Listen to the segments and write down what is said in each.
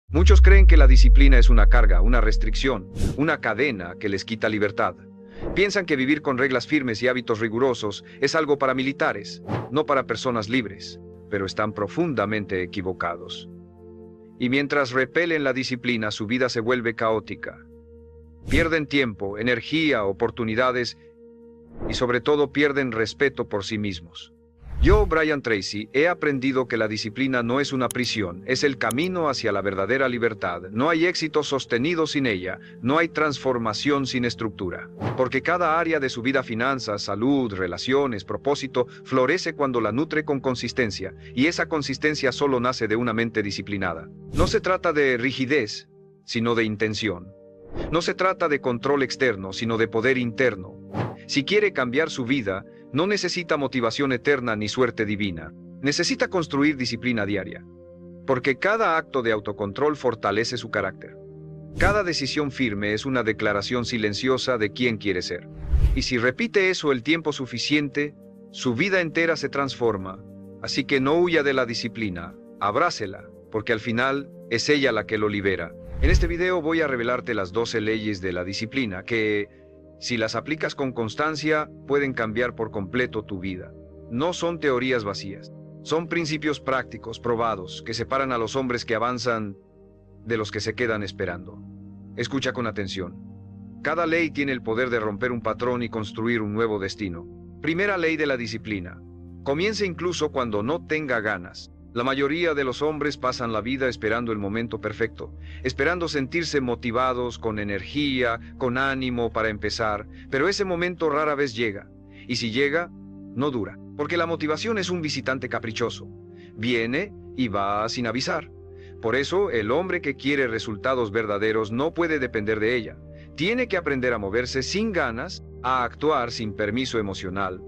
Muchos creen que la disciplina es una carga, una restricción, una cadena que les quita libertad. Piensan que vivir con reglas firmes y hábitos rigurosos es algo para militares, no para personas libres, pero están profundamente equivocados. Y mientras repelen la disciplina, su vida se vuelve caótica. Pierden tiempo, energía, oportunidades y sobre todo pierden respeto por sí mismos. Yo, Brian Tracy, he aprendido que la disciplina no es una prisión, es el camino hacia la verdadera libertad. No hay éxito sostenido sin ella, no hay transformación sin estructura. Porque cada área de su vida, finanzas, salud, relaciones, propósito, florece cuando la nutre con consistencia, y esa consistencia solo nace de una mente disciplinada. No se trata de rigidez, sino de intención. No se trata de control externo, sino de poder interno. Si quiere cambiar su vida, no necesita motivación eterna ni suerte divina. Necesita construir disciplina diaria. Porque cada acto de autocontrol fortalece su carácter. Cada decisión firme es una declaración silenciosa de quién quiere ser. Y si repite eso el tiempo suficiente, su vida entera se transforma. Así que no huya de la disciplina, abrácela, porque al final es ella la que lo libera. En este video voy a revelarte las 12 leyes de la disciplina que, si las aplicas con constancia, pueden cambiar por completo tu vida. No son teorías vacías. Son principios prácticos, probados, que separan a los hombres que avanzan de los que se quedan esperando. Escucha con atención. Cada ley tiene el poder de romper un patrón y construir un nuevo destino. Primera ley de la disciplina. Comience incluso cuando no tenga ganas. La mayoría de los hombres pasan la vida esperando el momento perfecto, esperando sentirse motivados, con energía, con ánimo para empezar, pero ese momento rara vez llega. Y si llega, no dura, porque la motivación es un visitante caprichoso. Viene y va sin avisar. Por eso, el hombre que quiere resultados verdaderos no puede depender de ella. Tiene que aprender a moverse sin ganas, a actuar sin permiso emocional,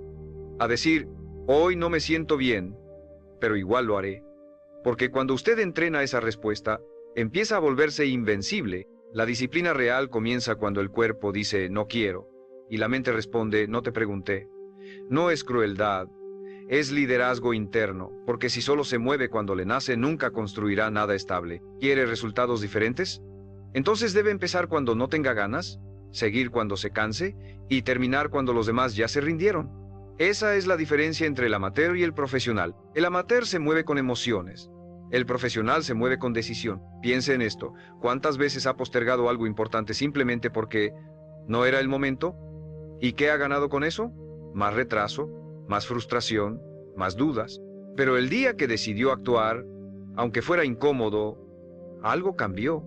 a decir, hoy no me siento bien, pero igual lo haré. Porque cuando usted entrena esa respuesta, empieza a volverse invencible. La disciplina real comienza cuando el cuerpo dice no quiero, y la mente responde no te pregunté. No es crueldad, es liderazgo interno, porque si solo se mueve cuando le nace, nunca construirá nada estable. ¿Quiere resultados diferentes? Entonces debe empezar cuando no tenga ganas, seguir cuando se canse, y terminar cuando los demás ya se rindieron. Esa es la diferencia entre el amateur y el profesional. El amateur se mueve con emociones. El profesional se mueve con decisión. Piense en esto. ¿Cuántas veces ha postergado algo importante simplemente porque no era el momento? ¿Y qué ha ganado con eso? Más retraso, más frustración, más dudas. Pero el día que decidió actuar, aunque fuera incómodo, algo cambió.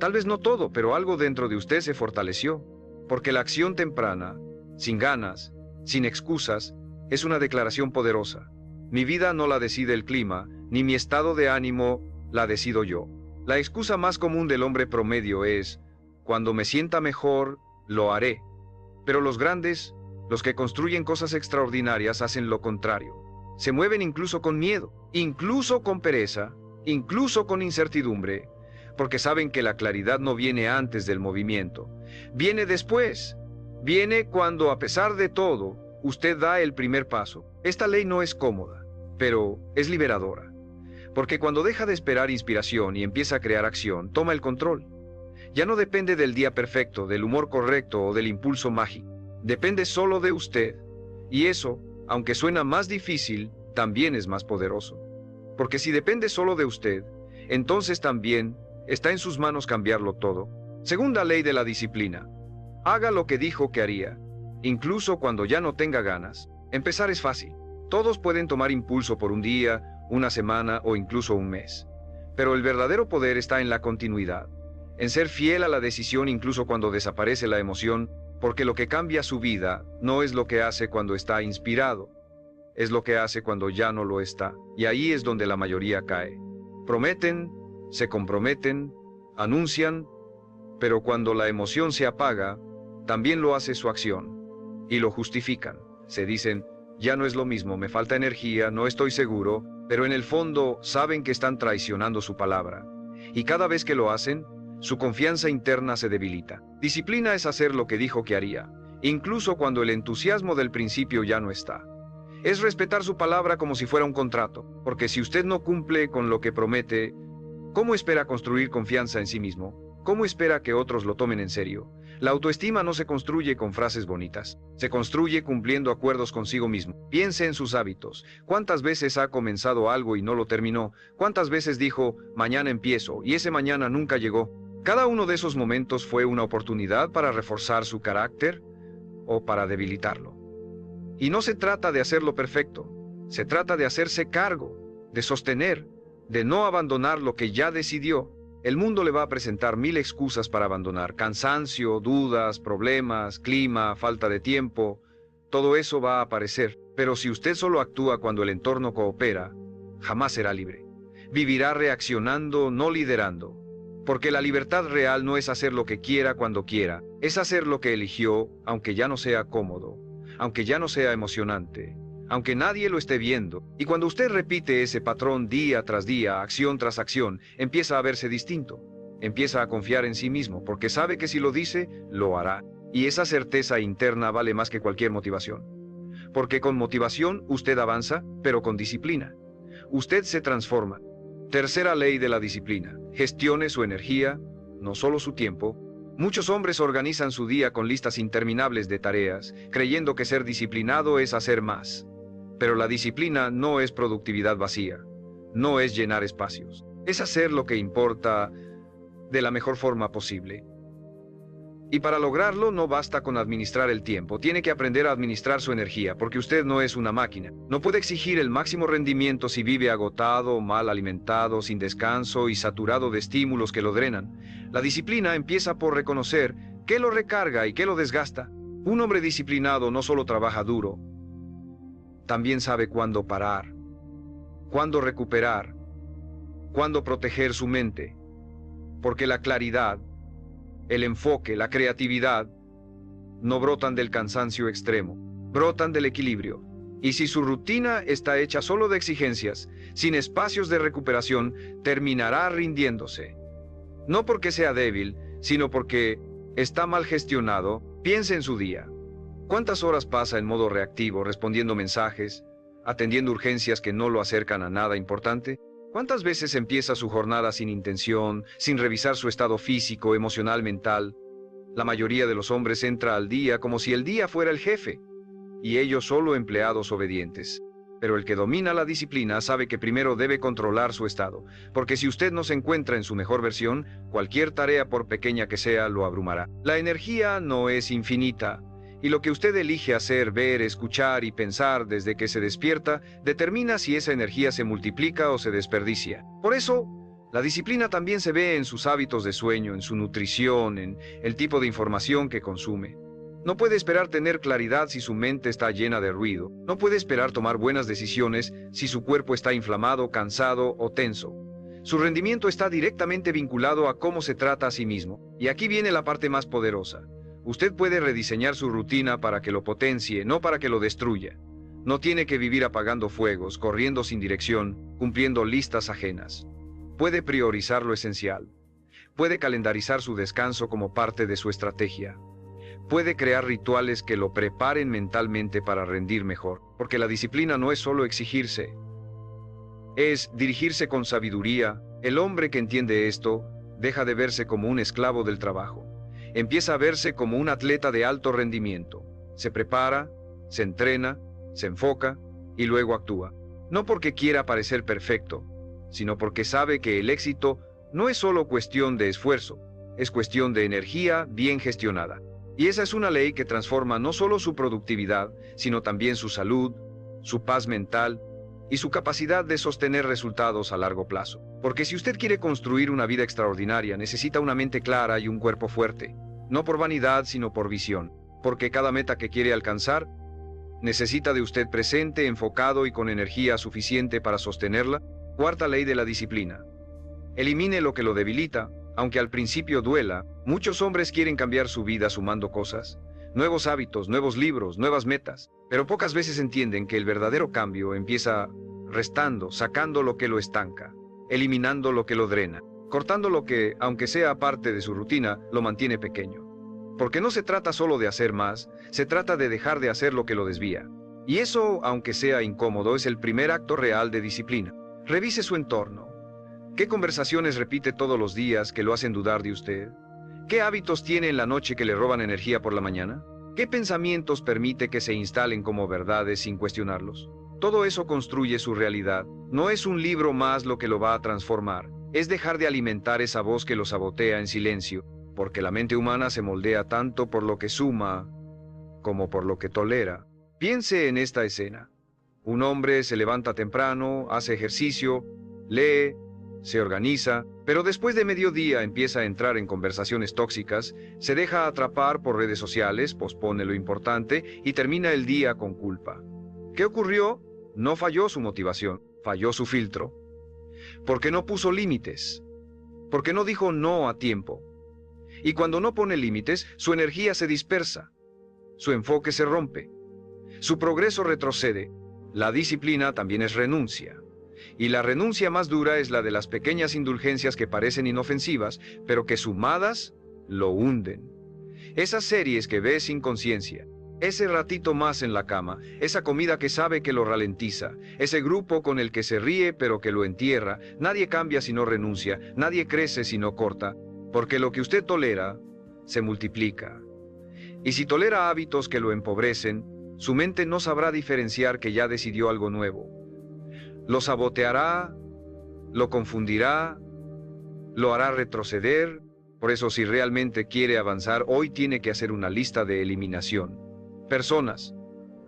Tal vez no todo, pero algo dentro de usted se fortaleció. Porque la acción temprana, sin ganas, sin excusas, es una declaración poderosa. Mi vida no la decide el clima, ni mi estado de ánimo la decido yo. La excusa más común del hombre promedio es, cuando me sienta mejor, lo haré. Pero los grandes, los que construyen cosas extraordinarias, hacen lo contrario. Se mueven incluso con miedo, incluso con pereza, incluso con incertidumbre, porque saben que la claridad no viene antes del movimiento. Viene después. Viene cuando, a pesar de todo, usted da el primer paso. Esta ley no es cómoda, pero es liberadora. Porque cuando deja de esperar inspiración y empieza a crear acción, toma el control. Ya no depende del día perfecto, del humor correcto o del impulso mágico. Depende solo de usted. Y eso, aunque suena más difícil, también es más poderoso. Porque si depende solo de usted, entonces también está en sus manos cambiarlo todo. Segunda ley de la disciplina. Haga lo que dijo que haría, incluso cuando ya no tenga ganas. Empezar es fácil. Todos pueden tomar impulso por un día, una semana o incluso un mes. Pero el verdadero poder está en la continuidad, en ser fiel a la decisión incluso cuando desaparece la emoción, porque lo que cambia su vida no es lo que hace cuando está inspirado, es lo que hace cuando ya no lo está. Y ahí es donde la mayoría cae. Prometen, se comprometen, anuncian, pero cuando la emoción se apaga, también lo hace su acción, y lo justifican. Se dicen, ya no es lo mismo, me falta energía, no estoy seguro, pero en el fondo saben que están traicionando su palabra. Y cada vez que lo hacen, su confianza interna se debilita. Disciplina es hacer lo que dijo que haría, incluso cuando el entusiasmo del principio ya no está. Es respetar su palabra como si fuera un contrato, porque si usted no cumple con lo que promete, ¿Cómo espera construir confianza en sí mismo? ¿Cómo espera que otros lo tomen en serio? La autoestima no se construye con frases bonitas, se construye cumpliendo acuerdos consigo mismo. Piense en sus hábitos. ¿Cuántas veces ha comenzado algo y no lo terminó? ¿Cuántas veces dijo, mañana empiezo, y ese mañana nunca llegó? Cada uno de esos momentos fue una oportunidad para reforzar su carácter o para debilitarlo. Y no se trata de hacerlo perfecto, se trata de hacerse cargo, de sostener, de no abandonar lo que ya decidió. El mundo le va a presentar 1000 excusas para abandonar: cansancio, dudas, problemas, clima, falta de tiempo. Todo eso va a aparecer, pero si usted solo actúa cuando el entorno coopera, jamás será libre. Vivirá reaccionando, no liderando. Porque la libertad real no es hacer lo que quiera cuando quiera, es hacer lo que eligió, aunque ya no sea cómodo, aunque ya no sea emocionante, aunque nadie lo esté viendo. Y cuando usted repite ese patrón día tras día, acción tras acción, empieza a verse distinto. Empieza a confiar en sí mismo, porque sabe que si lo dice, lo hará. Y esa certeza interna vale más que cualquier motivación. Porque con motivación usted avanza, pero con disciplina usted se transforma. Tercera ley de la disciplina: gestione su energía, no solo su tiempo. Muchos hombres organizan su día con listas interminables de tareas, creyendo que ser disciplinado es hacer más. Pero la disciplina no es productividad vacía, no es llenar espacios, es hacer lo que importa de la mejor forma posible. Y para lograrlo no basta con administrar el tiempo, tiene que aprender a administrar su energía, porque usted no es una máquina. No puede exigir el máximo rendimiento si vive agotado, mal alimentado, sin descanso y saturado de estímulos que lo drenan. La disciplina empieza por reconocer qué lo recarga y qué lo desgasta. Un hombre disciplinado no solo trabaja duro, también sabe cuándo parar, cuándo recuperar, cuándo proteger su mente, porque la claridad, el enfoque, la creatividad, no brotan del cansancio extremo, brotan del equilibrio. Y si su rutina está hecha solo de exigencias, sin espacios de recuperación, terminará rindiéndose. No porque sea débil, sino porque está mal gestionado. Piense en su día. ¿Cuántas horas pasa en modo reactivo, respondiendo mensajes, atendiendo urgencias que no lo acercan a nada importante? ¿Cuántas veces empieza su jornada sin intención, sin revisar su estado físico, emocional, mental? La mayoría de los hombres entra al día como si el día fuera el jefe, y ellos solo empleados obedientes. Pero el que domina la disciplina sabe que primero debe controlar su estado, porque si usted no se encuentra en su mejor versión, cualquier tarea, por pequeña que sea, lo abrumará. La energía no es infinita, y lo que usted elige hacer, ver, escuchar y pensar desde que se despierta, determina si esa energía se multiplica o se desperdicia. Por eso, la disciplina también se ve en sus hábitos de sueño, en su nutrición, en el tipo de información que consume. No puede esperar tener claridad si su mente está llena de ruido. No puede esperar tomar buenas decisiones si su cuerpo está inflamado, cansado o tenso. Su rendimiento está directamente vinculado a cómo se trata a sí mismo. Y aquí viene la parte más poderosa. Usted puede rediseñar su rutina para que lo potencie, no para que lo destruya. No tiene que vivir apagando fuegos, corriendo sin dirección, cumpliendo listas ajenas. Puede priorizar lo esencial. Puede calendarizar su descanso como parte de su estrategia. Puede crear rituales que lo preparen mentalmente para rendir mejor, porque la disciplina no es solo exigirse, es dirigirse con sabiduría. El hombre que entiende esto deja de verse como un esclavo del trabajo. Empieza a verse como un atleta de alto rendimiento. Se prepara, se entrena, se enfoca y luego actúa. No porque quiera parecer perfecto, sino porque sabe que el éxito no es solo cuestión de esfuerzo, es cuestión de energía bien gestionada. Y esa es una ley que transforma no solo su productividad, sino también su salud, su paz mental y su capacidad de sostener resultados a largo plazo. Porque si usted quiere construir una vida extraordinaria, necesita una mente clara y un cuerpo fuerte. No por vanidad, sino por visión. Porque cada meta que quiere alcanzar, necesita de usted presente, enfocado y con energía suficiente para sostenerla. Cuarta ley de la disciplina: elimine lo que lo debilita, aunque al principio duela. Muchos hombres quieren cambiar su vida sumando cosas, nuevos hábitos, nuevos libros, nuevas metas, pero pocas veces entienden que el verdadero cambio empieza restando, sacando lo que lo estanca, eliminando lo que lo drena, cortando lo que, aunque sea parte de su rutina, lo mantiene pequeño. Porque no se trata solo de hacer más, se trata de dejar de hacer lo que lo desvía. Y eso, aunque sea incómodo, es el primer acto real de disciplina. Revise su entorno. ¿Qué conversaciones repite todos los días que lo hacen dudar de usted? ¿Qué hábitos tiene en la noche que le roban energía por la mañana? ¿Qué pensamientos permite que se instalen como verdades sin cuestionarlos? Todo eso construye su realidad. No es un libro más lo que lo va a transformar. Es dejar de alimentar esa voz que lo sabotea en silencio, porque la mente humana se moldea tanto por lo que suma como por lo que tolera. Piense en esta escena. Un hombre se levanta temprano, hace ejercicio, lee, se organiza, pero después de mediodía empieza a entrar en conversaciones tóxicas, se deja atrapar por redes sociales, pospone lo importante y termina el día con culpa. ¿Qué ocurrió? No falló su motivación, falló su filtro. Porque no puso límites, porque no dijo no a tiempo. Y cuando no pone límites, su energía se dispersa, su enfoque se rompe, su progreso retrocede. La disciplina también es renuncia. Y la renuncia más dura es la de las pequeñas indulgencias que parecen inofensivas, pero que sumadas lo hunden. Esas series que ve sin conciencia, ese ratito más en la cama, esa comida que sabe que lo ralentiza, ese grupo con el que se ríe pero que lo entierra. Nadie cambia si no renuncia, nadie crece si no corta, porque lo que usted tolera se multiplica. Y si tolera hábitos que lo empobrecen, su mente no sabrá diferenciar que ya decidió algo nuevo. Lo saboteará, lo confundirá, lo hará retroceder. Por eso, si realmente quiere avanzar, hoy tiene que hacer una lista de eliminación. Personas,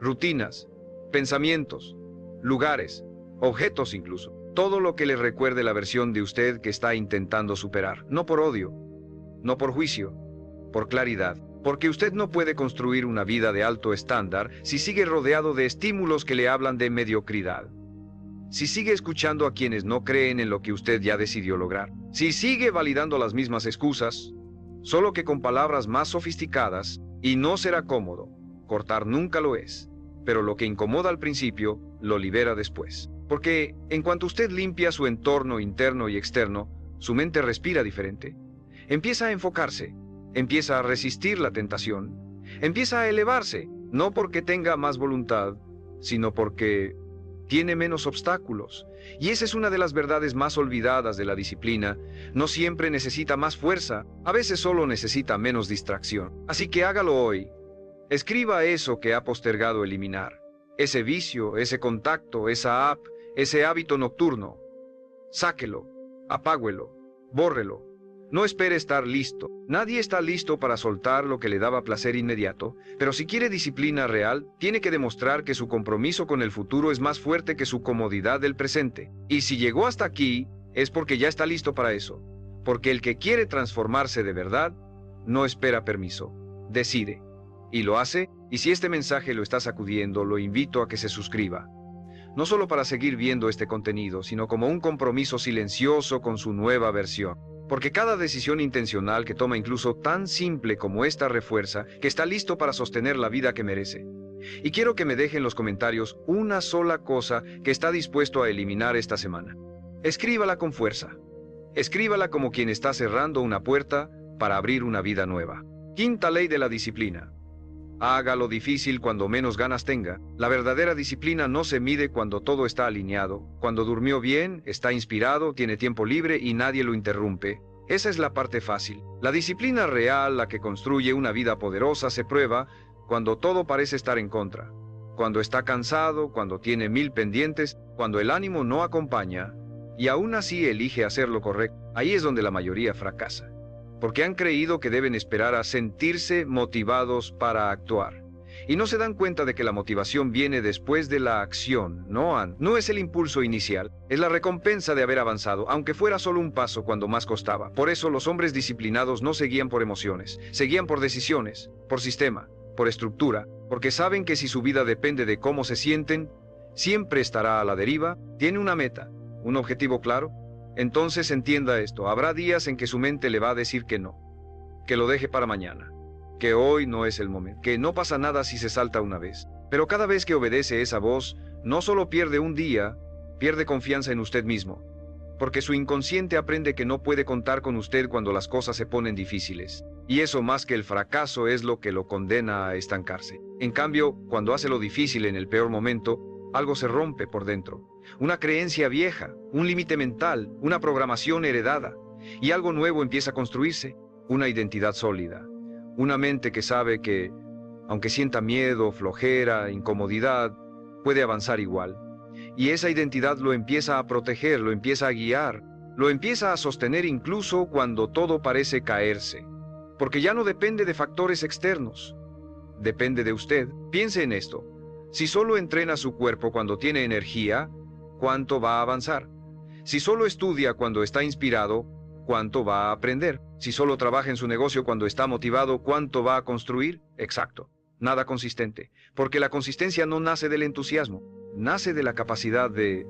rutinas, pensamientos, lugares, objetos incluso. Todo lo que le recuerde la versión de usted que está intentando superar. No por odio, no por juicio, por claridad. Porque usted no puede construir una vida de alto estándar si sigue rodeado de estímulos que le hablan de mediocridad. Si sigue escuchando a quienes no creen en lo que usted ya decidió lograr. Si sigue validando las mismas excusas, solo que con palabras más sofisticadas, y no será cómodo. Cortar nunca lo es. Pero lo que incomoda al principio, lo libera después. Porque en cuanto usted limpia su entorno interno y externo, su mente respira diferente. Empieza a enfocarse. Empieza a resistir la tentación. Empieza a elevarse, no porque tenga más voluntad, sino porque tiene menos obstáculos. Y esa es una de las verdades más olvidadas de la disciplina. No siempre necesita más fuerza, a veces solo necesita menos distracción. Así que hágalo hoy. Escriba eso que ha postergado eliminar. Ese vicio, ese contacto, esa app, ese hábito nocturno. Sáquelo, apáguelo, bórrelo. No espere estar listo. Nadie está listo para soltar lo que le daba placer inmediato, pero si quiere disciplina real, tiene que demostrar que su compromiso con el futuro es más fuerte que su comodidad del presente. Y si llegó hasta aquí, es porque ya está listo para eso. Porque el que quiere transformarse de verdad, no espera permiso. Decide. Y lo hace, y si este mensaje lo está sacudiendo, lo invito a que se suscriba. No solo para seguir viendo este contenido, sino como un compromiso silencioso con su nueva versión. Porque cada decisión intencional que toma, incluso tan simple como esta, refuerza que está listo para sostener la vida que merece. Y quiero que me deje en los comentarios una sola cosa que está dispuesto a eliminar esta semana. Escríbala con fuerza. Escríbala como quien está cerrando una puerta para abrir una vida nueva. Quinta ley de la disciplina. Haga lo difícil cuando menos ganas tenga. La verdadera disciplina no se mide cuando todo está alineado, cuando durmió bien, está inspirado, tiene tiempo libre y nadie lo interrumpe. Esa es la parte fácil. La disciplina real, la que construye una vida poderosa, se prueba cuando todo parece estar en contra. Cuando está cansado, cuando tiene 1000 pendientes, cuando el ánimo no acompaña, y aún así elige hacer lo correcto. Ahí es donde la mayoría fracasa. Porque han creído que deben esperar a sentirse motivados para actuar. Y no se dan cuenta de que la motivación viene después de la acción, no es el impulso inicial, es la recompensa de haber avanzado, aunque fuera solo un paso cuando más costaba. Por eso los hombres disciplinados no se guían por emociones, se guían por decisiones, por sistema, por estructura, porque saben que si su vida depende de cómo se sienten, siempre estará a la deriva. Tiene una meta, un objetivo claro. Entonces entienda esto, habrá días en que su mente le va a decir que no, que lo deje para mañana, que hoy no es el momento, que no pasa nada si se salta una vez. Pero cada vez que obedece esa voz, no solo pierde un día, pierde confianza en usted mismo, porque su inconsciente aprende que no puede contar con usted cuando las cosas se ponen difíciles. Y eso, más que el fracaso, es lo que lo condena a estancarse. En cambio, cuando hace lo difícil en el peor momento, algo se rompe por dentro. una creencia vieja, un límite mental, una programación heredada, y algo nuevo empieza a construirse, una identidad sólida, una mente que sabe que, aunque sienta miedo, flojera, incomodidad, puede avanzar igual. Y esa identidad lo empieza a proteger, lo empieza a guiar, lo empieza a sostener incluso cuando todo parece caerse, porque ya no depende de factores externos, depende de usted. Piense en esto. Si solo entrena su cuerpo cuando tiene energía, ¿cuánto va a avanzar? Si solo estudia cuando está inspirado, ¿cuánto va a aprender? Si solo trabaja en su negocio cuando está motivado, ¿cuánto va a construir? Exacto. Nada consistente, porque la consistencia no nace del entusiasmo, nace de la capacidad de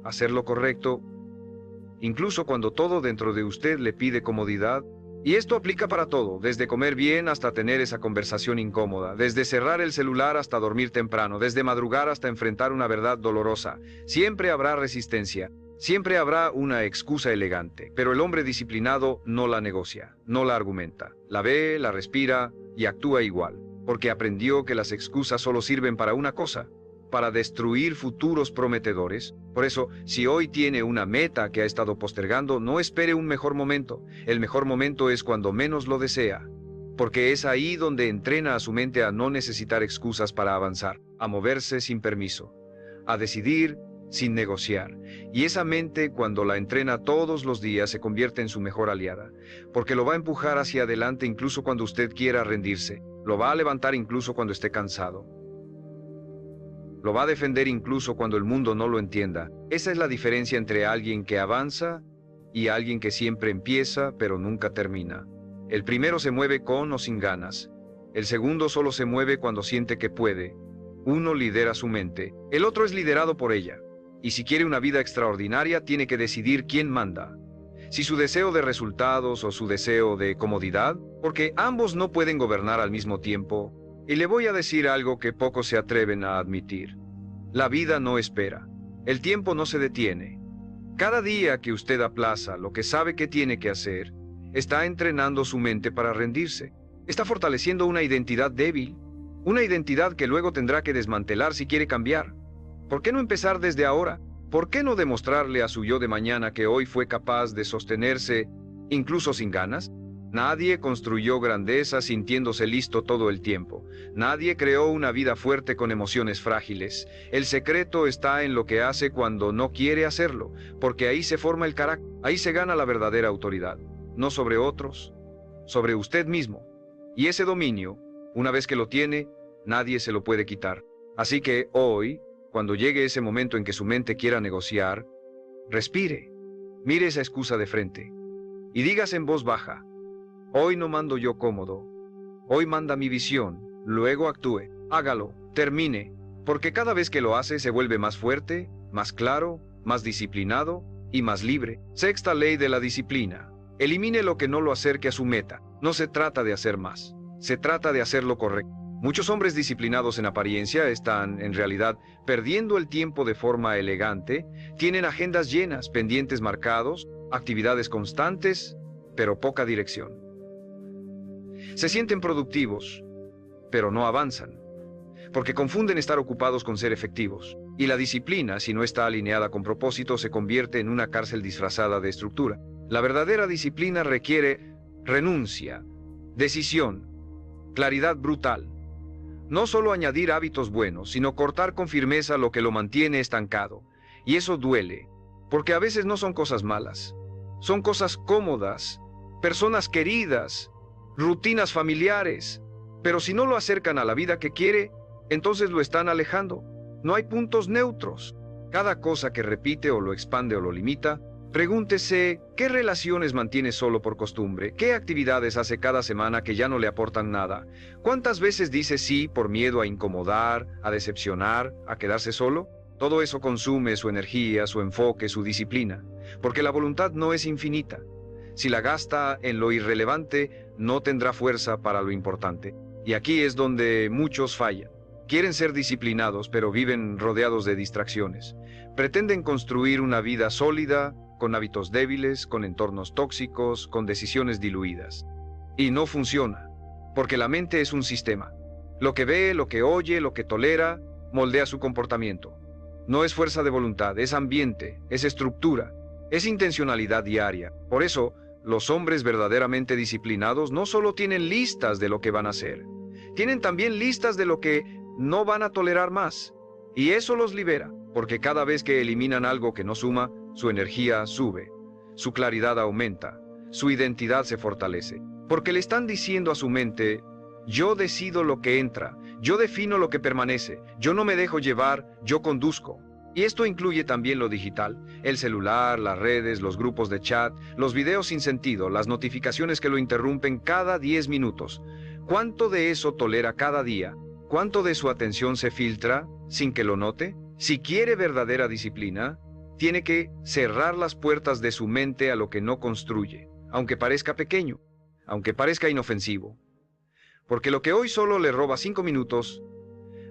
hacer lo correcto, incluso cuando todo dentro de usted le pide comodidad. Y esto aplica para todo, desde comer bien hasta tener esa conversación incómoda, desde cerrar el celular hasta dormir temprano, desde madrugar hasta enfrentar una verdad dolorosa. Siempre habrá resistencia, siempre habrá una excusa elegante, pero el hombre disciplinado no la negocia, no la argumenta, la ve, la respira y actúa igual, porque aprendió que las excusas solo sirven para una cosa: para destruir futuros prometedores. Por eso, si hoy tiene una meta que ha estado postergando, no espere un mejor momento. El mejor momento es cuando menos lo desea, porque es ahí donde entrena a su mente a no necesitar excusas para avanzar, a moverse sin permiso, a decidir sin negociar. Y esa mente, cuando la entrena todos los días, se convierte en su mejor aliada, porque lo va a empujar hacia adelante incluso cuando usted quiera rendirse, lo va a levantar incluso cuando esté cansado, lo va a defender incluso cuando el mundo no lo entienda. Esa es la diferencia entre alguien que avanza y alguien que siempre empieza pero nunca termina. El primero se mueve con o sin ganas. El segundo solo se mueve cuando siente que puede. Uno lidera su mente, el otro es liderado por ella. Y si quiere una vida extraordinaria, tiene que decidir quién manda. Si su deseo de resultados o su deseo de comodidad, porque ambos no pueden gobernar al mismo tiempo. Y le voy a decir algo que pocos se atreven a admitir. La vida no espera. El tiempo no se detiene. Cada día que usted aplaza lo que sabe que tiene que hacer, está entrenando su mente para rendirse. Está fortaleciendo una identidad débil, una identidad que luego tendrá que desmantelar si quiere cambiar. ¿Por qué no empezar desde ahora? ¿Por qué no demostrarle a su yo de mañana que hoy fue capaz de sostenerse, incluso sin ganas? Nadie construyó grandeza sintiéndose listo todo el tiempo. Nadie creó una vida fuerte con emociones frágiles. El secreto está en lo que hace cuando no quiere hacerlo, porque ahí se forma el carácter, ahí se gana la verdadera autoridad. No sobre otros, sobre usted mismo. Y ese dominio, una vez que lo tiene, nadie se lo puede quitar. Así que hoy, cuando llegue ese momento en que su mente quiera negociar, respire, mire esa excusa de frente y dígase en voz baja: hoy no mando yo cómodo, hoy manda mi visión, luego actúe, hágalo, termine, porque cada vez que lo hace se vuelve más fuerte, más claro, más disciplinado y más libre. Sexta ley de la disciplina: elimine lo que no lo acerque a su meta. No se trata de hacer más, se trata de hacer lo correcto. Muchos hombres disciplinados en apariencia están, en realidad, perdiendo el tiempo de forma elegante, tienen agendas llenas, pendientes marcados, actividades constantes, pero poca dirección. Se sienten productivos, pero no avanzan, porque confunden estar ocupados con ser efectivos. Y la disciplina, si no está alineada con propósito, se convierte en una cárcel disfrazada de estructura. La verdadera disciplina requiere renuncia, decisión, claridad brutal. No solo añadir hábitos buenos, sino cortar con firmeza lo que lo mantiene estancado. Y eso duele, porque a veces no son cosas malas, son cosas cómodas, personas queridas, rutinas familiares, pero si no lo acercan a la vida que quiere, entonces lo están alejando. No hay puntos neutros. Cada cosa que repite o lo expande o lo limita, pregúntese qué relaciones mantiene solo por costumbre, qué actividades hace cada semana que ya no le aportan nada, cuántas veces dice sí por miedo a incomodar, a decepcionar, a quedarse solo. Todo eso consume su energía, su enfoque, su disciplina, porque la voluntad no es infinita. Si la gasta en lo irrelevante, no tendrá fuerza para lo importante. Y aquí es donde muchos fallan. Quieren ser disciplinados, pero viven rodeados de distracciones. Pretenden construir una vida sólida, con hábitos débiles, con entornos tóxicos, con decisiones diluidas. Y no funciona, porque la mente es un sistema. Lo que ve, lo que oye, lo que tolera, moldea su comportamiento. No es fuerza de voluntad, es ambiente, es estructura, es intencionalidad diaria. Por eso, los hombres verdaderamente disciplinados no solo tienen listas de lo que van a hacer, tienen también listas de lo que no van a tolerar más. Y eso los libera, porque cada vez que eliminan algo que no suma, su energía sube, su claridad aumenta, su identidad se fortalece. Porque le están diciendo a su mente: yo decido lo que entra, yo defino lo que permanece, yo no me dejo llevar, yo conduzco. Y esto incluye también lo digital, el celular, las redes, los grupos de chat, los videos sin sentido, las notificaciones que lo interrumpen cada 10 minutos. ¿Cuánto de eso tolera cada día? ¿Cuánto de su atención se filtra sin que lo note? Si quiere verdadera disciplina, tiene que cerrar las puertas de su mente a lo que no construye, aunque parezca pequeño, aunque parezca inofensivo. Porque lo que hoy solo le roba 5 minutos,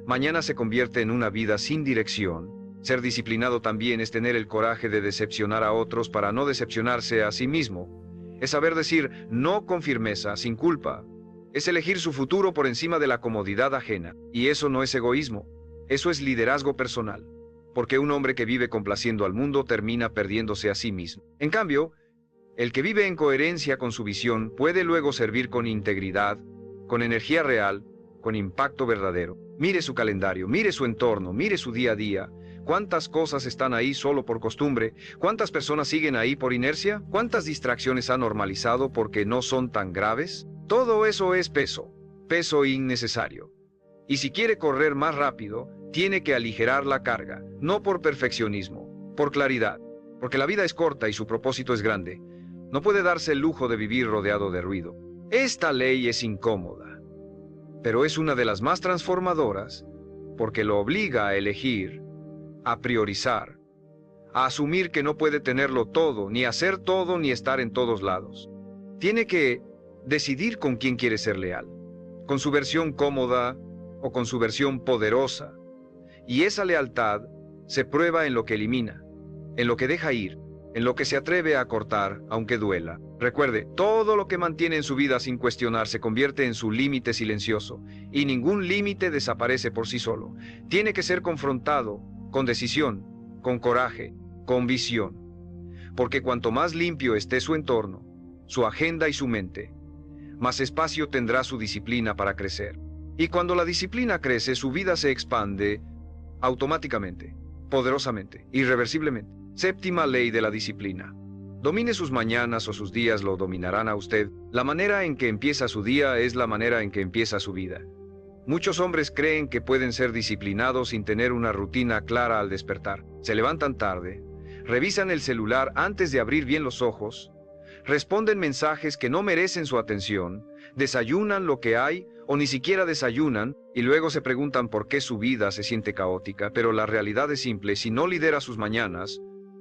mañana se convierte en una vida sin dirección. Ser disciplinado también es tener el coraje de decepcionar a otros para no decepcionarse a sí mismo. Es saber decir no con firmeza, sin culpa. Es elegir su futuro por encima de la comodidad ajena. Y eso no es egoísmo, eso es liderazgo personal. Porque un hombre que vive complaciendo al mundo termina perdiéndose a sí mismo. En cambio, el que vive en coherencia con su visión puede luego servir con integridad, con energía real, con impacto verdadero. Mire su calendario, mire su entorno, mire su día a día. ¿Cuántas cosas están ahí solo por costumbre? ¿Cuántas personas siguen ahí por inercia? ¿Cuántas distracciones ha normalizado porque no son tan graves? Todo eso es peso, peso innecesario. Y si quiere correr más rápido, tiene que aligerar la carga, no por perfeccionismo, por claridad, porque la vida es corta y su propósito es grande. No puede darse el lujo de vivir rodeado de ruido. Esta ley es incómoda, pero es una de las más transformadoras, porque lo obliga a elegir, a priorizar, a asumir que no puede tenerlo todo, ni hacer todo, ni estar en todos lados. Tiene que decidir con quién quiere ser leal, con su versión cómoda o con su versión poderosa. Y esa lealtad se prueba en lo que elimina, en lo que deja ir, en lo que se atreve a cortar, aunque duela. Recuerde, todo lo que mantiene en su vida sin cuestionar se convierte en su límite silencioso, y ningún límite desaparece por sí solo. Tiene que ser confrontado, con decisión, con coraje, con visión. Porque cuanto más limpio esté su entorno, su agenda y su mente, más espacio tendrá su disciplina para crecer. Y cuando la disciplina crece, su vida se expande automáticamente, poderosamente, irreversiblemente. Séptima ley de la disciplina. Domine sus mañanas o sus días lo dominarán a usted. La manera en que empieza su día es la manera en que empieza su vida. Muchos hombres creen que pueden ser disciplinados sin tener una rutina clara al despertar. Se levantan tarde, revisan el celular antes de abrir bien los ojos, responden mensajes que no merecen su atención, desayunan lo que hay o ni siquiera desayunan y luego se preguntan por qué su vida se siente caótica. Pero la realidad es simple: si no lidera sus mañanas,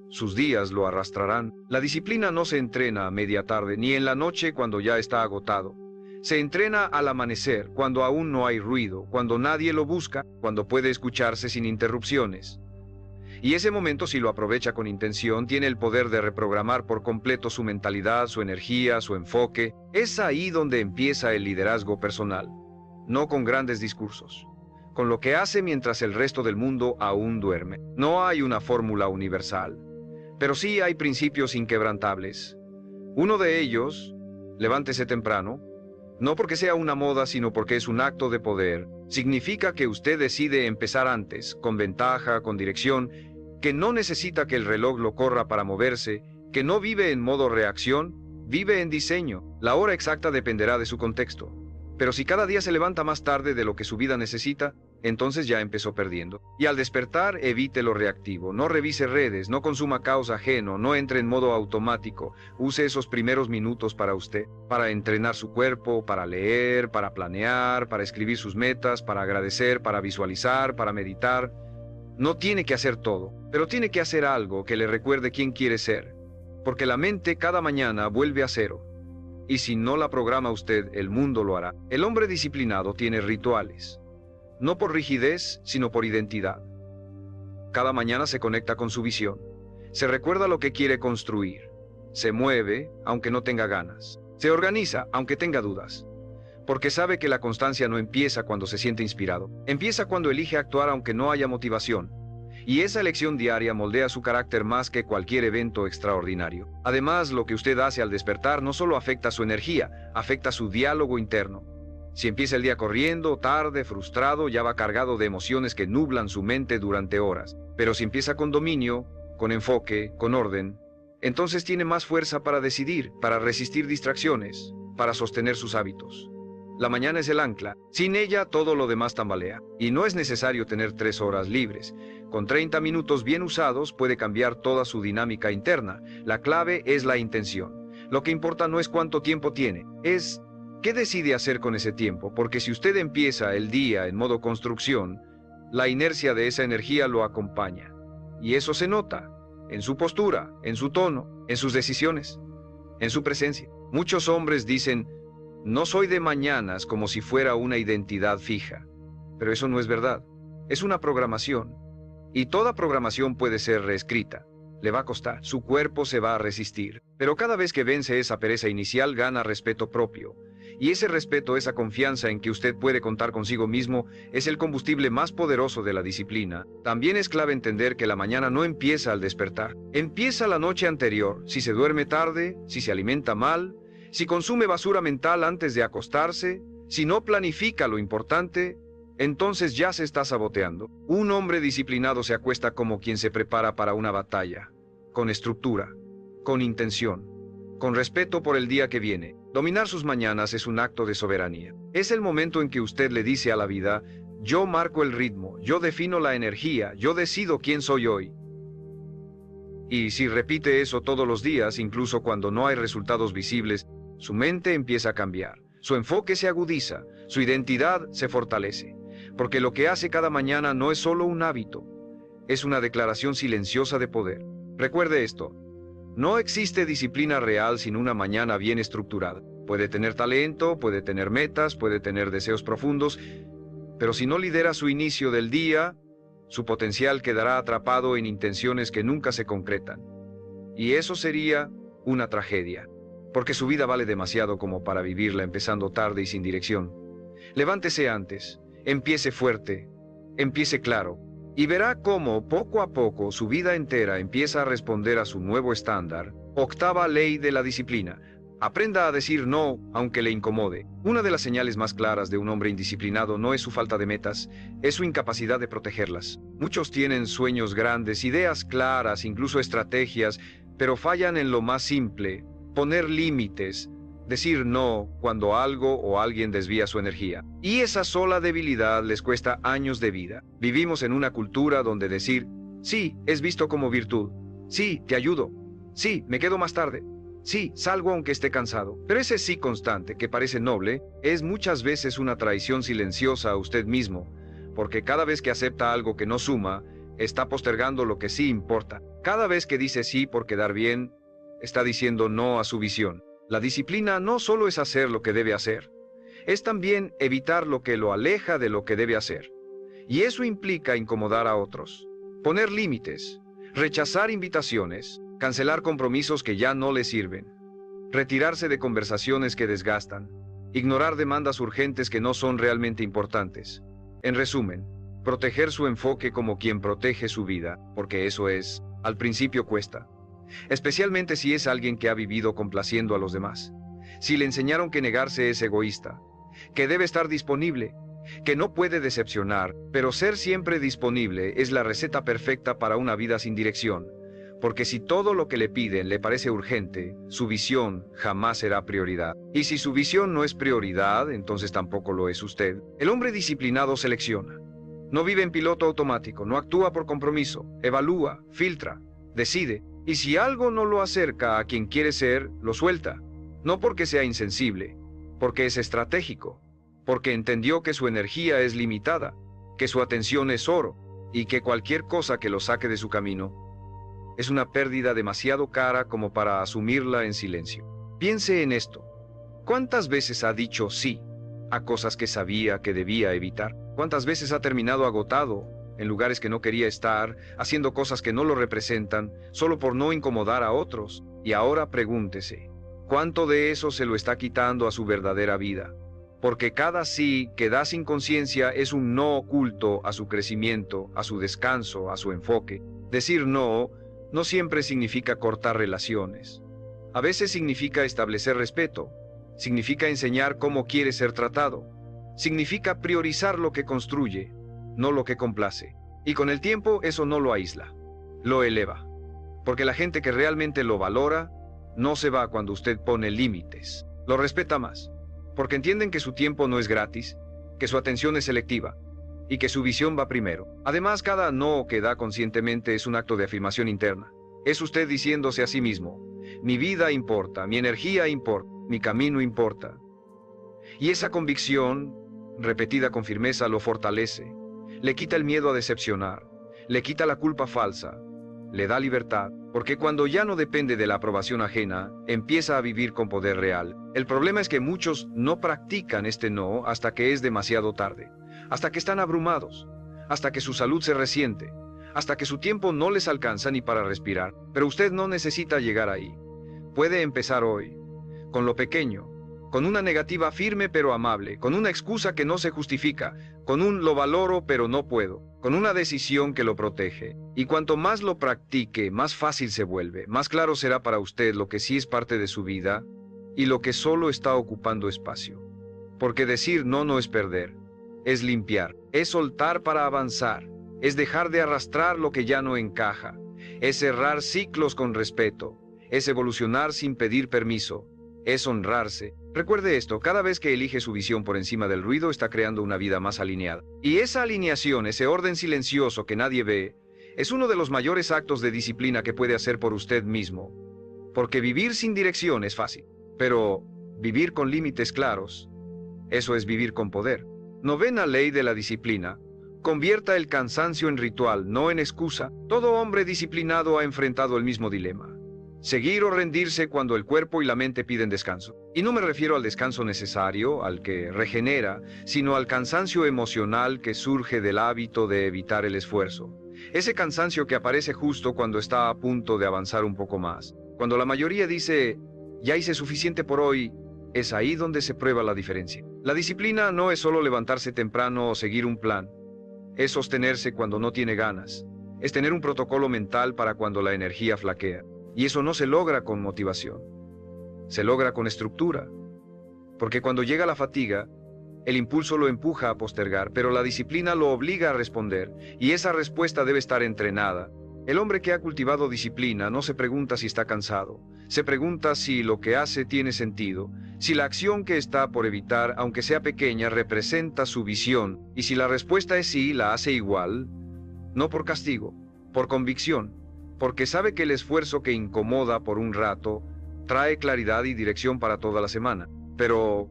sus días lo arrastrarán. La disciplina no se entrena a media tarde ni en la noche cuando ya está agotado. Se entrena al amanecer, cuando aún no hay ruido, cuando nadie lo busca, cuando puede escucharse sin interrupciones. Y ese momento, si lo aprovecha con intención, tiene el poder de reprogramar por completo su mentalidad, su energía, su enfoque. Es ahí donde empieza el liderazgo personal. No con grandes discursos, con lo que hace mientras el resto del mundo aún duerme. No hay una fórmula universal, pero sí hay principios inquebrantables. Uno de ellos: levántese temprano. No porque sea una moda, sino porque es un acto de poder. Significa que usted decide empezar antes, con ventaja, con dirección, que no necesita que el reloj lo corra para moverse, que no vive en modo reacción, vive en diseño. La hora exacta dependerá de su contexto. Pero si cada día se levanta más tarde de lo que su vida necesita, entonces ya empezó perdiendo. Y al despertar, evite lo reactivo, no revise redes, no consuma caos ajeno, no entre en modo automático. Use esos primeros minutos para usted, para entrenar su cuerpo, para leer, para planear, para escribir sus metas, para agradecer, para visualizar, para meditar. No tiene que hacer todo, pero tiene que hacer algo que le recuerde quién quiere ser, porque la mente cada mañana vuelve a cero. Y si no la programa usted, el mundo lo hará. El hombre disciplinado tiene rituales, no por rigidez, sino por identidad. Cada mañana se conecta con su visión, se recuerda lo que quiere construir, se mueve aunque no tenga ganas, se organiza aunque tenga dudas, porque sabe que la constancia no empieza cuando se siente inspirado, empieza cuando elige actuar aunque no haya motivación. Y esa elección diaria moldea su carácter más que cualquier evento extraordinario. Además, lo que usted hace al despertar no solo afecta su energía, afecta su diálogo interno. Si empieza el día corriendo, tarde, frustrado, ya va cargado de emociones que nublan su mente durante horas. Pero si empieza con dominio, con enfoque, con orden, entonces tiene más fuerza para decidir, para resistir distracciones, para sostener sus hábitos. La mañana es el ancla. Sin ella, todo lo demás tambalea. Y no es necesario tener 3 horas libres. Con 30 minutos bien usados puede cambiar toda su dinámica interna. La clave es la intención. Lo que importa no es cuánto tiempo tiene, es qué decide hacer con ese tiempo, porque si usted empieza el día en modo construcción, la inercia de esa energía lo acompaña. Y eso se nota en su postura, en su tono, en sus decisiones, en su presencia. Muchos hombres dicen: no soy de mañanas, como si fuera una identidad fija. Pero eso no es verdad. Es una programación. Y toda programación puede ser reescrita. Le va a costar. Su cuerpo se va a resistir. Pero cada vez que vence esa pereza inicial, gana respeto propio. Y ese respeto, esa confianza en que usted puede contar consigo mismo, es el combustible más poderoso de la disciplina. También es clave entender que la mañana no empieza al despertar. Empieza la noche anterior. Si se duerme tarde, si se alimenta mal, si consume basura mental antes de acostarse, si no planifica lo importante, entonces ya se está saboteando. Un hombre disciplinado se acuesta como quien se prepara para una batalla, con estructura, con intención, con respeto por el día que viene. Dominar sus mañanas es un acto de soberanía. Es el momento en que usted le dice a la vida: yo marco el ritmo, yo defino la energía, yo decido quién soy hoy. Y si repite eso todos los días, incluso cuando no hay resultados visibles, su mente empieza a cambiar, su enfoque se agudiza, su identidad se fortalece, porque lo que hace cada mañana no es solo un hábito, es una declaración silenciosa de poder. Recuerde esto: no existe disciplina real sin una mañana bien estructurada. Puede tener talento, puede tener metas, puede tener deseos profundos, pero si no lidera su inicio del día, su potencial quedará atrapado en intenciones que nunca se concretan. Y eso sería una tragedia, porque su vida vale demasiado como para vivirla empezando tarde y sin dirección. Levántese antes, empiece fuerte, empiece claro, y verá cómo poco a poco su vida entera empieza a responder a su nuevo estándar. Octava ley de la disciplina: aprenda a decir no, aunque le incomode. Una de las señales más claras de un hombre indisciplinado no es su falta de metas, es su incapacidad de protegerlas. Muchos tienen sueños grandes, ideas claras, incluso estrategias, pero fallan en lo más simple: poner límites, decir no cuando algo o alguien desvía su energía. Y esa sola debilidad les cuesta años de vida. Vivimos en una cultura donde decir sí es visto como virtud. Sí, te ayudo. Sí, me quedo más tarde. Sí, salgo aunque esté cansado. Pero ese sí constante, que parece noble, es muchas veces una traición silenciosa a usted mismo, porque cada vez que acepta algo que no suma, está postergando lo que sí importa. Cada vez que dice sí por quedar bien, está diciendo no a su visión. La disciplina no solo es hacer lo que debe hacer, es también evitar lo que lo aleja de lo que debe hacer. Y eso implica incomodar a otros, poner límites, rechazar invitaciones, cancelar compromisos que ya no le sirven, retirarse de conversaciones que desgastan, ignorar demandas urgentes que no son realmente importantes. En resumen, proteger su enfoque como quien protege su vida, porque eso es, al principio cuesta. Especialmente si es alguien que ha vivido complaciendo a los demás. Si le enseñaron que negarse es egoísta, que debe estar disponible, que no puede decepcionar, pero ser siempre disponible es la receta perfecta para una vida sin dirección, porque si todo lo que le piden le parece urgente, su visión jamás será prioridad. Y si su visión no es prioridad, entonces tampoco lo es usted. El hombre disciplinado selecciona. No vive en piloto automático, no actúa por compromiso, evalúa, filtra, decide. Y si algo no lo acerca a quien quiere ser, lo suelta. No porque sea insensible, porque es estratégico, porque entendió que su energía es limitada, que su atención es oro, y que cualquier cosa que lo saque de su camino es una pérdida demasiado cara como para asumirla en silencio. Piense en esto. ¿Cuántas veces ha dicho sí a cosas que sabía que debía evitar? ¿Cuántas veces ha terminado agotado en lugares que no quería estar, haciendo cosas que no lo representan, solo por no incomodar a otros? Y ahora pregúntese, ¿cuánto de eso se lo está quitando a su verdadera vida? Porque cada sí que da sin conciencia es un no oculto a su crecimiento, a su descanso, a su enfoque. Decir no no siempre significa cortar relaciones. A veces significa establecer respeto, significa enseñar cómo quiere ser tratado, significa priorizar lo que construye, no lo que complace. Y con el tiempo eso no lo aísla, lo eleva. Porque la gente que realmente lo valora, no se va cuando usted pone límites, lo respeta más. Porque entienden que su tiempo no es gratis, que su atención es selectiva, y que su visión va primero. Además, cada no que da conscientemente es un acto de afirmación interna. Es usted diciéndose a sí mismo, mi vida importa, mi energía importa, mi camino importa. Y esa convicción, repetida con firmeza, lo fortalece, le quita el miedo a decepcionar, le quita la culpa falsa, le da libertad, porque cuando ya no depende de la aprobación ajena, empieza a vivir con poder real. El problema es que muchos no practican este no hasta que es demasiado tarde, hasta que están abrumados, hasta que su salud se resiente, hasta que su tiempo no les alcanza ni para respirar. Pero usted no necesita llegar ahí. Puede empezar hoy, con lo pequeño, con una negativa firme pero amable, con una excusa que no se justifica, con un lo valoro pero no puedo, con una decisión que lo protege. Y cuanto más lo practique, más fácil se vuelve, más claro será para usted lo que sí es parte de su vida y lo que solo está ocupando espacio. Porque decir no no es perder, es limpiar, es soltar para avanzar, es dejar de arrastrar lo que ya no encaja, es cerrar ciclos con respeto, es evolucionar sin pedir permiso, es honrarse. Recuerde esto, cada vez que elige su visión por encima del ruido está creando una vida más alineada. Y esa alineación, ese orden silencioso que nadie ve, es uno de los mayores actos de disciplina que puede hacer por usted mismo. Porque vivir sin dirección es fácil, pero vivir con límites claros, eso es vivir con poder. Novena ley de la disciplina. Convierta el cansancio en ritual, no en excusa. Todo hombre disciplinado ha enfrentado el mismo dilema. Seguir o rendirse cuando el cuerpo y la mente piden descanso. Y no me refiero al descanso necesario, al que regenera, sino al cansancio emocional que surge del hábito de evitar el esfuerzo. Ese cansancio que aparece justo cuando está a punto de avanzar un poco más. Cuando la mayoría dice, ya hice suficiente por hoy, es ahí donde se prueba la diferencia. La disciplina no es solo levantarse temprano o seguir un plan. Es sostenerse cuando no tiene ganas. Es tener un protocolo mental para cuando la energía flaquea. Y eso no se logra con motivación. Se logra con estructura. Porque cuando llega la fatiga, el impulso lo empuja a postergar, pero la disciplina lo obliga a responder, y esa respuesta debe estar entrenada. El hombre que ha cultivado disciplina no se pregunta si está cansado, se pregunta si lo que hace tiene sentido, si la acción que está por evitar, aunque sea pequeña, representa su visión, y si la respuesta es sí, la hace igual, no por castigo, por convicción, porque sabe que el esfuerzo que incomoda por un rato trae claridad y dirección para toda la semana, pero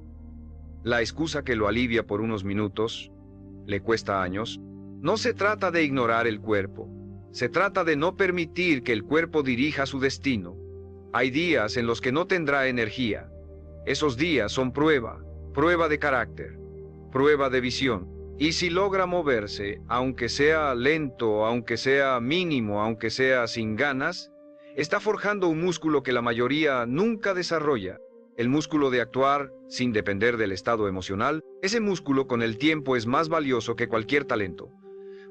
la excusa que lo alivia por unos minutos le cuesta años. No se trata de ignorar el cuerpo, se trata de no permitir que el cuerpo dirija su destino. Hay días en los que no tendrá energía. Esos días son prueba de carácter, prueba de visión. Y si logra moverse, aunque sea lento, aunque sea mínimo, aunque sea sin ganas, está forjando un músculo que la mayoría nunca desarrolla. El músculo de actuar sin depender del estado emocional. Ese músculo con el tiempo es más valioso que cualquier talento.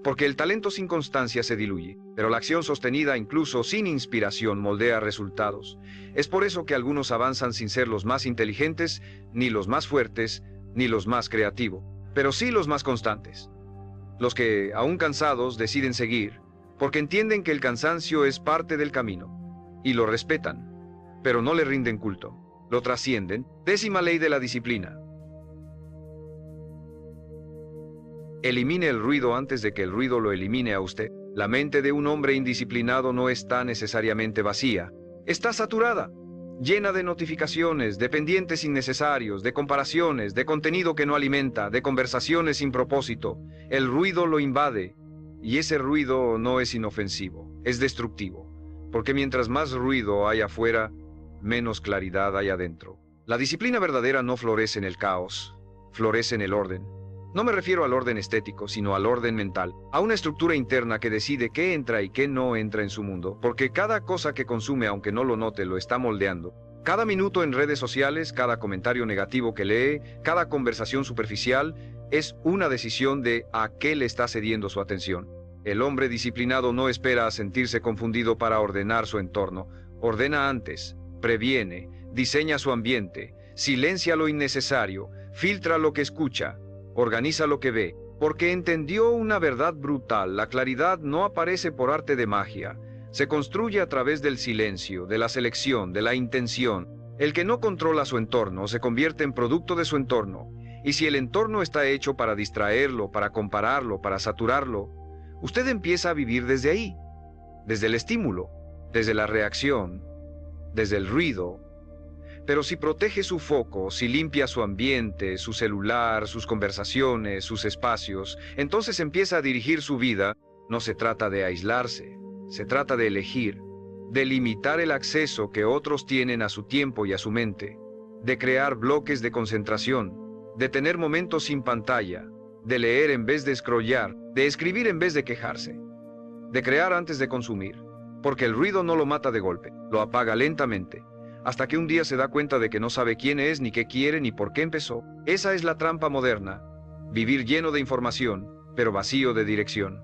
Porque el talento sin constancia se diluye, pero la acción sostenida incluso sin inspiración moldea resultados. Es por eso que algunos avanzan sin ser los más inteligentes, ni los más fuertes, ni los más creativos, pero sí los más constantes. Los que, aún cansados, deciden seguir, porque entienden que el cansancio es parte del camino, y lo respetan, pero no le rinden culto, lo trascienden. Décima ley de la disciplina. Elimine el ruido antes de que el ruido lo elimine a usted. La mente de un hombre indisciplinado no está necesariamente vacía, está saturada, llena de notificaciones, de pendientes innecesarios, de comparaciones, de contenido que no alimenta, de conversaciones sin propósito. El ruido lo invade, y ese ruido no es inofensivo, es destructivo, porque mientras más ruido hay afuera, menos claridad hay adentro. La disciplina verdadera no florece en el caos, florece en el orden. No me refiero al orden estético, sino al orden mental, a una estructura interna que decide qué entra y qué no entra en su mundo, porque cada cosa que consume, aunque no lo note, lo está moldeando. Cada minuto en redes sociales, cada comentario negativo que lee, cada conversación superficial, es una decisión de a qué le está cediendo su atención. El hombre disciplinado no espera a sentirse confundido para ordenar su entorno. Ordena antes, previene, diseña su ambiente, silencia lo innecesario, filtra lo que escucha, organiza lo que ve, porque entendió una verdad brutal. La claridad no aparece por arte de magia. Se construye a través del silencio, de la selección, de la intención. El que no controla su entorno se convierte en producto de su entorno. Y si el entorno está hecho para distraerlo, para compararlo, para saturarlo, usted empieza a vivir desde ahí, desde el estímulo, desde la reacción, desde el ruido. Pero si protege su foco, si limpia su ambiente, su celular, sus conversaciones, sus espacios, entonces empieza a dirigir su vida. No se trata de aislarse, se trata de elegir, de limitar el acceso que otros tienen a su tiempo y a su mente, de crear bloques de concentración, de tener momentos sin pantalla, de leer en vez de scrollear, de escribir en vez de quejarse, de crear antes de consumir, porque el ruido no lo mata de golpe, lo apaga lentamente, hasta que un día se da cuenta de que no sabe quién es, ni qué quiere, ni por qué empezó. Esa es la trampa moderna, vivir lleno de información, pero vacío de dirección.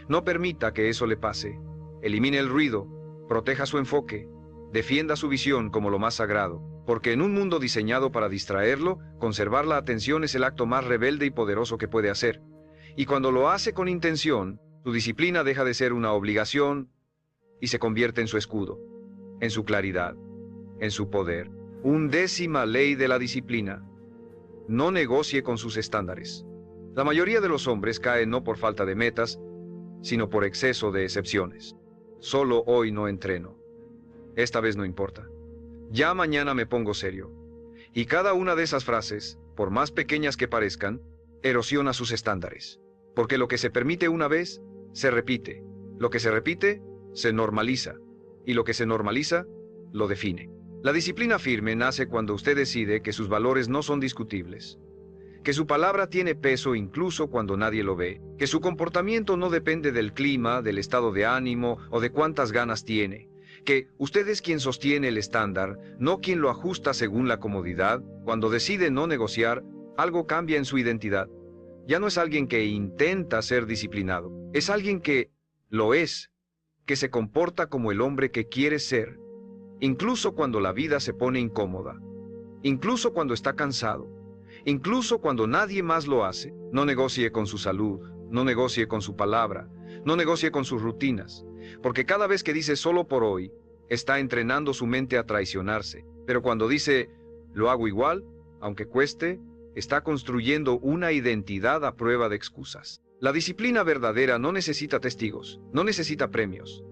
No permita que eso le pase. Elimine el ruido, proteja su enfoque, defienda su visión como lo más sagrado, porque en un mundo diseñado para distraerlo, conservar la atención es el acto más rebelde y poderoso que puede hacer. Y cuando lo hace con intención, su disciplina deja de ser una obligación y se convierte en su escudo, en su claridad, en su poder. 11ª ley de la disciplina. No negocie con sus estándares. La mayoría de los hombres caen no por falta de metas, sino por exceso de excepciones. Solo hoy no entreno. Esta vez no importa. Ya mañana me pongo serio. Y cada una de esas frases, por más pequeñas que parezcan, erosiona sus estándares. Porque lo que se permite una vez, se repite. Lo que se repite, se normaliza. Y lo que se normaliza, lo define. La disciplina firme nace cuando usted decide que sus valores no son discutibles, que su palabra tiene peso incluso cuando nadie lo ve, que su comportamiento no depende del clima, del estado de ánimo o de cuántas ganas tiene, que usted es quien sostiene el estándar, no quien lo ajusta según la comodidad. Cuando decide no negociar, algo cambia en su identidad. Ya no es alguien que intenta ser disciplinado, es alguien que lo es, que se comporta como el hombre que quiere ser, incluso cuando la vida se pone incómoda, incluso cuando está cansado, incluso cuando nadie más lo hace. No negocie con su salud, no negocie con su palabra, no negocie con sus rutinas, porque cada vez que dice solo por hoy, está entrenando su mente a traicionarse. Pero cuando dice lo hago igual, aunque cueste, está construyendo una identidad a prueba de excusas. La disciplina verdadera no necesita testigos, no necesita premios,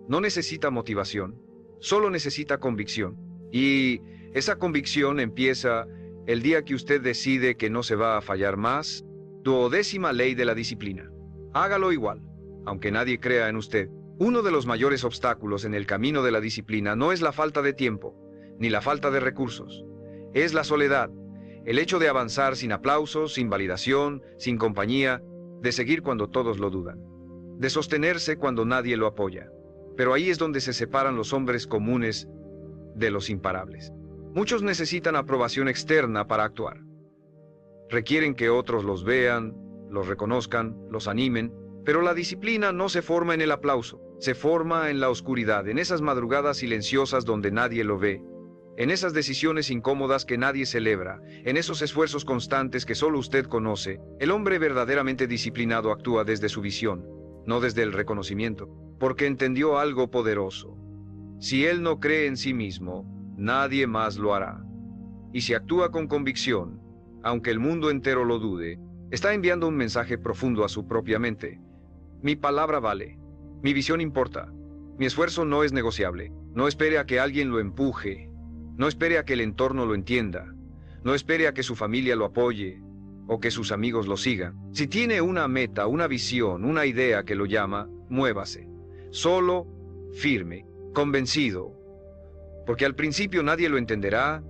no necesita motivación, solo necesita convicción. Y esa convicción empieza el día que usted decide que no se va a fallar más. 12ª ley de la disciplina. Hágalo igual, aunque nadie crea en usted. Uno de los mayores obstáculos en el camino de la disciplina no es la falta de tiempo, ni la falta de recursos. Es la soledad, el hecho de avanzar sin aplausos, sin validación, sin compañía, de seguir cuando todos lo dudan, de sostenerse cuando nadie lo apoya. Pero ahí es donde se separan los hombres comunes de los imparables. Muchos necesitan aprobación externa para actuar. Requieren que otros los vean, los reconozcan, los animen, pero la disciplina no se forma en el aplauso, se forma en la oscuridad, en esas madrugadas silenciosas donde nadie lo ve, en esas decisiones incómodas que nadie celebra, en esos esfuerzos constantes que solo usted conoce. El hombre verdaderamente disciplinado actúa desde su visión, no desde el reconocimiento, porque entendió algo poderoso. Si él no cree en sí mismo, nadie más lo hará. Y si actúa con convicción, aunque el mundo entero lo dude, está enviando un mensaje profundo a su propia mente. Mi palabra vale, mi visión importa, mi esfuerzo no es negociable. No espere a que alguien lo empuje, no espere a que el entorno lo entienda, no espere a que su familia lo apoye o que sus amigos lo sigan. Si tiene una meta, una visión, una idea que lo llama, muévase, solo, firme, convencido, porque al principio nadie lo entenderá,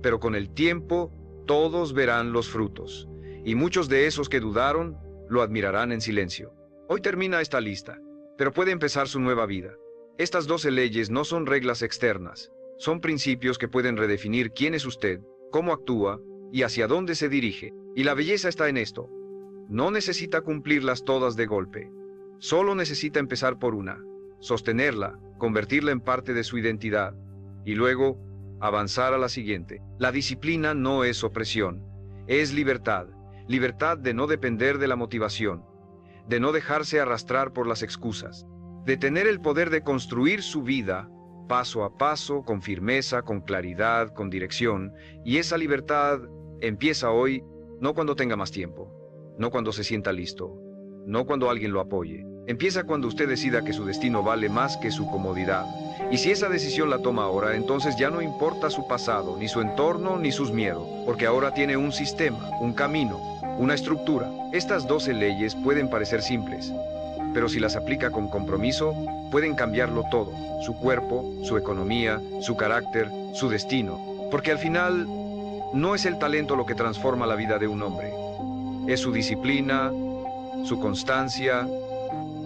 pero con el tiempo todos verán los frutos, y muchos de esos que dudaron lo admirarán en silencio. Hoy termina esta lista, pero puede empezar su nueva vida. Estas 12 leyes no son reglas externas, Son principios que pueden redefinir quién es usted, cómo actúa y hacia dónde se dirige. Y la belleza está en esto. No necesita cumplirlas todas de golpe. Solo necesita empezar por una, sostenerla, convertirla en parte de su identidad, y luego avanzar a la siguiente. La disciplina no es opresión, es libertad. Libertad de no depender de la motivación, de no dejarse arrastrar por las excusas, de tener el poder de construir su vida paso a paso, con firmeza, con claridad, con dirección. Y esa libertad empieza hoy, no cuando tenga más tiempo, no cuando se sienta listo, no cuando alguien lo apoye. Empieza cuando usted decida que su destino vale más que su comodidad. Y si esa decisión la toma ahora, entonces ya no importa su pasado, ni su entorno, ni sus miedos, porque ahora tiene un sistema, un camino, una estructura. Estas 12 leyes pueden parecer simples, pero si las aplica con compromiso, pueden cambiarlo todo: su cuerpo, su economía, su carácter, su destino. Porque al final, no es el talento lo que transforma la vida de un hombre. Es su disciplina, su constancia,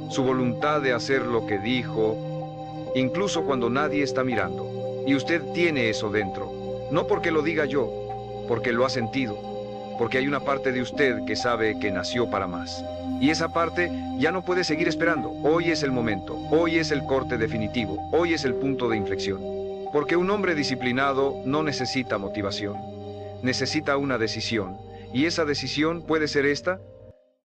su voluntad de hacer lo que dijo, incluso cuando nadie está mirando. Y usted tiene eso dentro, no porque lo diga yo, porque lo ha sentido, porque hay una parte de usted que sabe que nació para más. Y esa parte ya no puede seguir esperando. Hoy es el momento, hoy es el corte definitivo, hoy es el punto de inflexión. Porque un hombre disciplinado no necesita motivación, necesita una decisión. Y esa decisión puede ser esta: